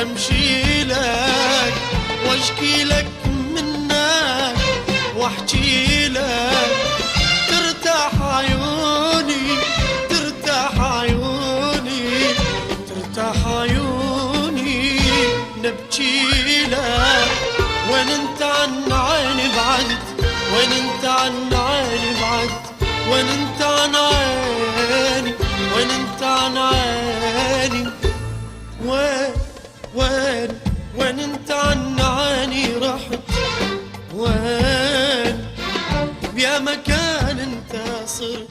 امشي لك واشكي لك منك واحكي لك، ترتاح عيوني ترتاح عيوني ترتاح عيوني، نبكي لك وين انت عن عيني بعدت، وين انت عن عيني بعدت، وين انت عن عيني، وين انت عن عيني، وين انت عن عيني رحت، وين بيا مكان انت صرت.